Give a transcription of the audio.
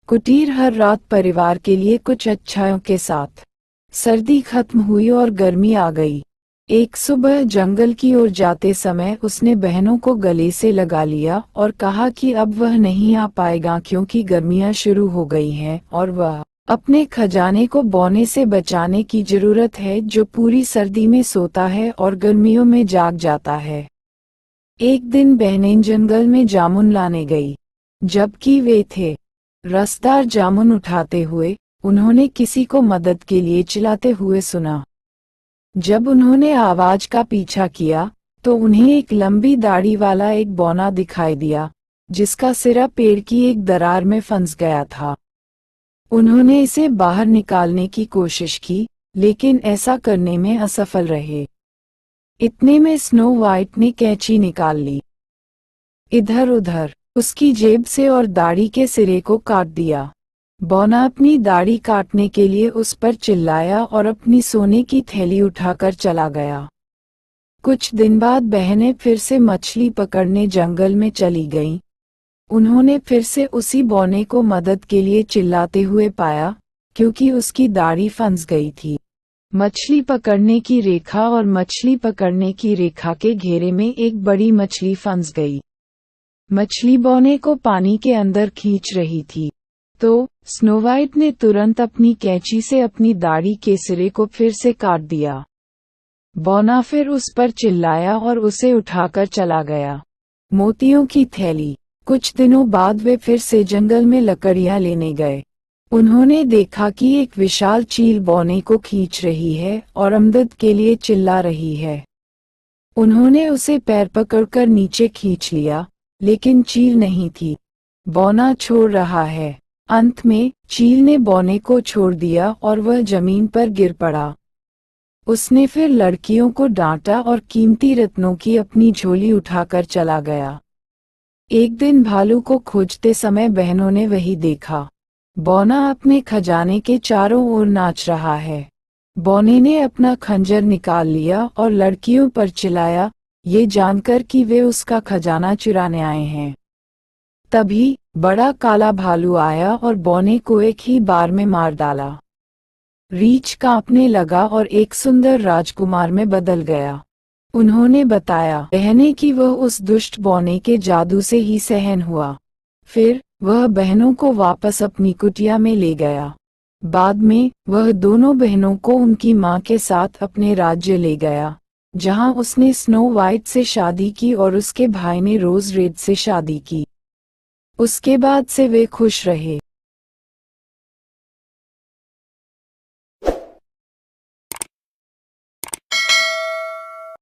कुटीर हर रात परिवार के लिए कुछ अच्छाइयों के साथ। सर्दी खत्म हुई और गर्मी आ गई। एक सुबह जंगल की ओर जाते समय उसने बहनों को गले से लगा लिया और कहा कि अब वह नहीं आ पाएगा क्योंकि गर्मियां शुरू हो गई हैं और वह अपने खजाने को बौने से बचाने की जरूरत है जो पूरी सर्दी में सोता है और गर्मियों में जाग जाता है। एक दिन बहनें जंगल में जामुन लाने गई। जबकि वे थे रसदार जामुन उठाते हुए, उन्होंने किसी को मदद के लिए चिल्लाते हुए सुना। जब उन्होंने आवाज का पीछा किया तो उन्हें एक लंबी दाढ़ी वाला एक बौना दिखाई दिया जिसका सिरा पेड़ की एक दरार में फंस गया था। उन्होंने इसे बाहर निकालने की कोशिश की, लेकिन ऐसा करने में असफल रहे। इतने में स्नो वाइट ने कैंची निकाल ली। इधर उधर उसकी जेब से और दाढ़ी के सिरे को काट दिया। बौना अपनी दाढ़ी काटने के लिए उस पर चिल्लाया और अपनी सोने की थैली उठाकर चला गया। कुछ दिन बाद बहनें फिर से मछली पकड़ने जंगल में चली गईं। उन्होंने फिर से उसी बौने को मदद के लिए चिल्लाते हुए पाया, क्योंकि उसकी दाढ़ी फंस गई थी। मछली पकड़ने की रेखा और मछली पकड़ने की रेखा के घेरे में एक बड़ी मछली फंस गई। मछली बौने को पानी के अंदर खींच रही थी, तो स्नो वाइट ने तुरंत अपनी कैंची से अपनी दाढ़ी के सिरे को फिर से काट दिया। बौना फिर उस पर चिल्लाया और उसे उठाकर चला गया। मोतियों की थैली। कुछ दिनों बाद वे फिर से जंगल में लकड़ियां लेने गए। उन्होंने देखा कि एक विशाल चील बौने को खींच रही है और मदद के लिए चिल्ला रही है। उन्होंने उसे पैर पकड़कर नीचे खींच लिया, लेकिन चील नहीं थी। बौना छोड़ रहा है। अंत में चील ने बौने को छोड़ दिया और वह जमीन पर गिर पड़ा। उसने फिर लड़कियों को डांटा और कीमती रत्नों की अपनी झोली उठाकर चला गया। एक दिन भालू को खोजते समय बहनों ने वही देखा। बौना अपने खजाने के चारों ओर नाच रहा है। बौने ने अपना खंजर निकाल लिया और लड़कियों पर चिल्लाया, ये जानकर कि वे उसका खजाना चुराने आए हैं। तभी बड़ा काला भालू आया और बौने को एक ही बार में मार डाला। रीछ कांपने लगा और एक सुंदर राजकुमार में बदल गया। उन्होंने बताया बहनें कि वह उस दुष्ट बौने के जादू से ही सहन हुआ। फिर वह बहनों को वापस अपनी कुटिया में ले गया। बाद में वह दोनों बहनों को उनकी मां के साथ अपने राज्य ले गया, जहां उसने स्नो वाइट से शादी की और उसके भाई ने रोज रेड से शादी की। उसके बाद से वे खुश रहे।